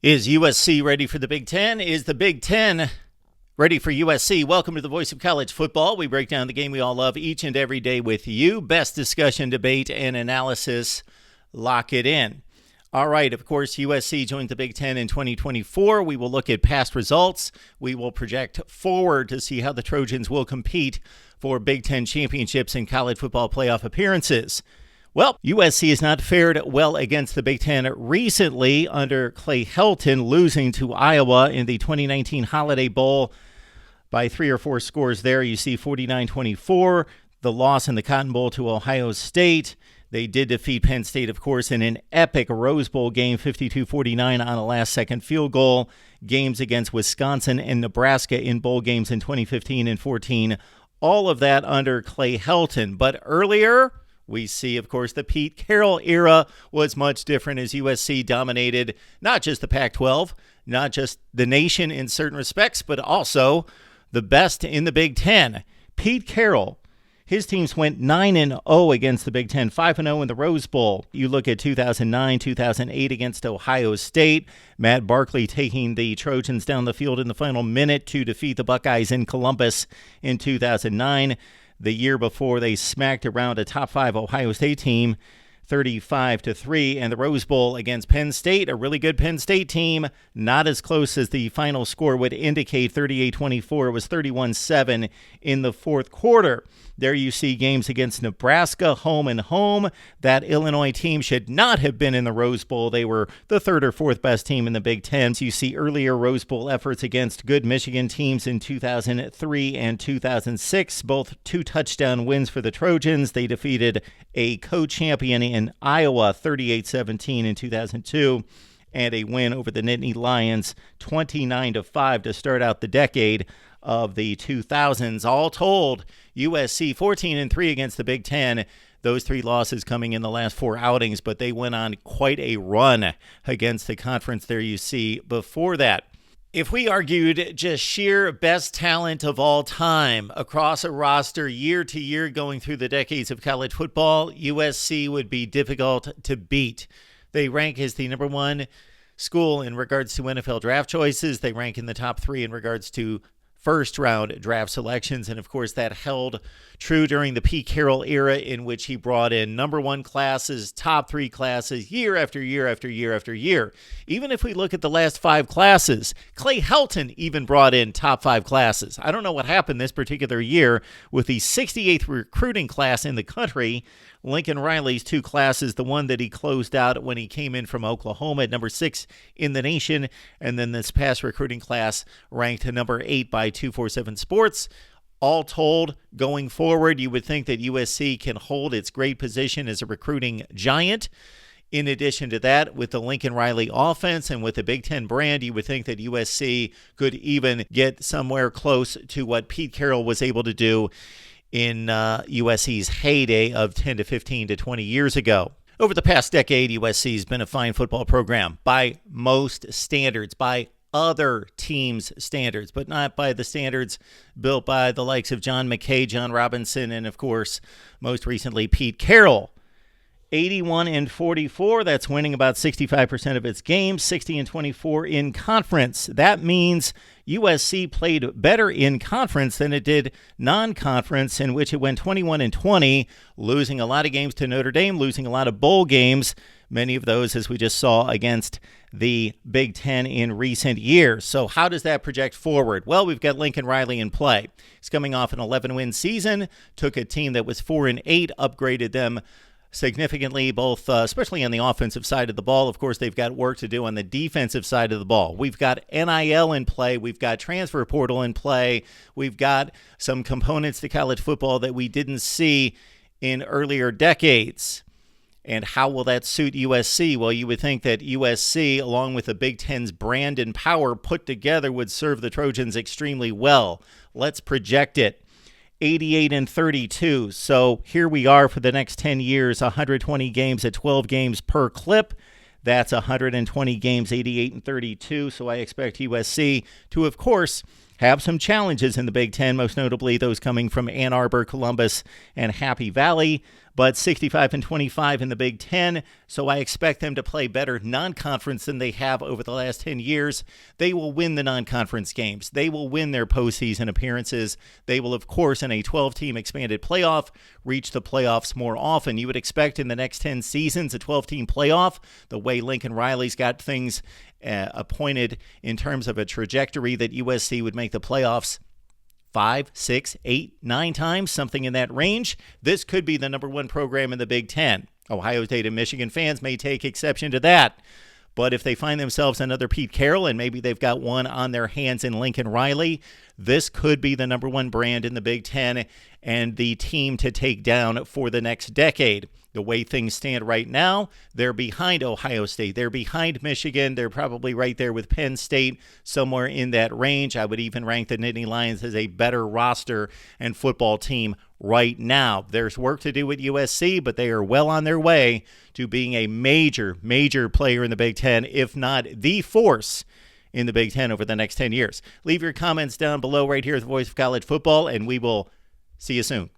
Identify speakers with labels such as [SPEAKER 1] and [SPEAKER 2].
[SPEAKER 1] Is USC ready for the Big Ten? Is the Big Ten ready for USC? Welcome to the Voice of College Football. We break down the game we all love each and every day with you. Best discussion, debate, and analysis. Lock it in. All right, of course, USC joined the Big Ten in 2024. We will look at past results. We will project forward to see how the Trojans will compete for Big Ten championships and college football playoff appearances. Well, USC has not fared well against the Big Ten recently under Clay Helton, losing to Iowa in the 2019 Holiday Bowl by 3 or 4 scores there. You see 49-24, the loss in the Cotton Bowl to Ohio State. They did defeat Penn State, of course, in an epic Rose Bowl game, 52-49 on a last-second field goal. Games against Wisconsin and Nebraska in bowl games in 2015 and 14. All of that under Clay Helton. But earlier, we see, of course, the Pete Carroll era was much different as USC dominated not just the Pac-12, not just the nation in certain respects, but also the best in the Big Ten. Pete Carroll, his teams went 9-0 against the Big Ten, 5-0 in the Rose Bowl. You look at 2009, 2008 against Ohio State. Matt Barkley taking the Trojans down the field in the final minute to defeat the Buckeyes in Columbus in 2009. The year before, they smacked around a top 5 Ohio State team, 35-3, and the Rose Bowl against Penn State, a really good Penn State team, not as close as the final score would indicate, 38-24. It was 31-7 in the fourth quarter. There you see games against Nebraska, home and home. That Illinois team should not have been in the Rose Bowl. They were the 3rd or 4th best team in the Big Ten. So you see earlier Rose Bowl efforts against good Michigan teams in 2003 and 2006, both 2-touchdown wins for the Trojans. They defeated a co-champion in Iowa, 38-17 in 2002, and a win over the Nittany Lions, 29-5 to start out the decade of the 2000s. All told, USC 14-3 against the Big Ten. Those 3 losses coming in the last 4 outings, but they went on quite a run against the conference there you see before that. If we argued just sheer best talent of all time across a roster year to year going through the decades of college football, USC would be difficult to beat. They rank as the number 1 school in regards to NFL draft choices. They rank in the top 3 in regards to first-round draft selections, and of course that held true during the Pete Carroll era, in which he brought in number 1 classes, top 3 classes, year after year after year after year. Even if we look at the last 5 classes, Clay Helton even brought in top 5 classes. I don't know what happened this particular year with the 68th recruiting class in the country. Lincoln Riley's 2 classes, the one that he closed out when he came in from Oklahoma at number 6 in the nation, and then this past recruiting class ranked to number 8 by 247 Sports. All told, going forward, you would think that USC can hold its great position as a recruiting giant. In addition to that, with the Lincoln Riley offense and with the Big Ten brand, you would think that USC could even get somewhere close to what Pete Carroll was able to do in USC's heyday of 10 to 15 to 20 years ago. Over the past decade, USC has been a fine football program by most standards, by other teams' standards, but not by the standards built by the likes of John McKay, John Robinson, and of course, most recently, Pete Carroll. 81-44, that's winning about 65% of its games, 60-24 in conference. That means USC played better in conference than it did non-conference, in which it went 21-20, losing a lot of games to Notre Dame, losing a lot of bowl games, many of those, as we just saw, against the Big Ten in recent years. So how does that project forward? Well, we've got Lincoln Riley in play. He's coming off an 11-win season, took a team that was 4-8, upgraded them significantly, both especially on the offensive side of the ball. Of course, they've got work to do on the defensive side of the ball. We've got NIL in play. We've got transfer portal in play. We've got some components to college football that we didn't see in earlier decades. And how will that suit USC? Well, you would think that USC, along with the Big Ten's brand and power put together, would serve the Trojans extremely well. Let's project it. 88-32. So here we are for the next 10 years, 120 games at 12 games per clip. That's 120 games, 88-32. So I expect USC to, of course, have some challenges in the Big Ten, most notably those coming from Ann Arbor, Columbus, and Happy Valley. but 65-25 in the Big Ten, so I expect them to play better non-conference than they have over the last 10 years. They will win the non-conference games. They will win their postseason appearances. They will, of course, in a 12-team expanded playoff, reach the playoffs more often. You would expect in the next 10 seasons a 12-team playoff, the way Lincoln Riley's got things appointed in terms of a trajectory, that USC would make the playoffs 5, 6, 8, 9 times, something in that range. This could be the number one program in the Big Ten. Ohio State and Michigan fans may take exception to that. But if they find themselves another Pete Carroll, and maybe they've got one on their hands in Lincoln Riley, this could be the number one brand in the Big Ten and the team to take down for the next decade. The way things stand right now, they're behind Ohio State. They're behind Michigan. They're probably right there with Penn State, somewhere in that range. I would even rank the Nittany Lions as a better roster and football team right now. There's work to do with USC, but they are well on their way to being a major, major player in the Big Ten, if not the force in the Big Ten over the next 10 years. Leave your comments down below right here at the Voice of College Football, and we will see you soon.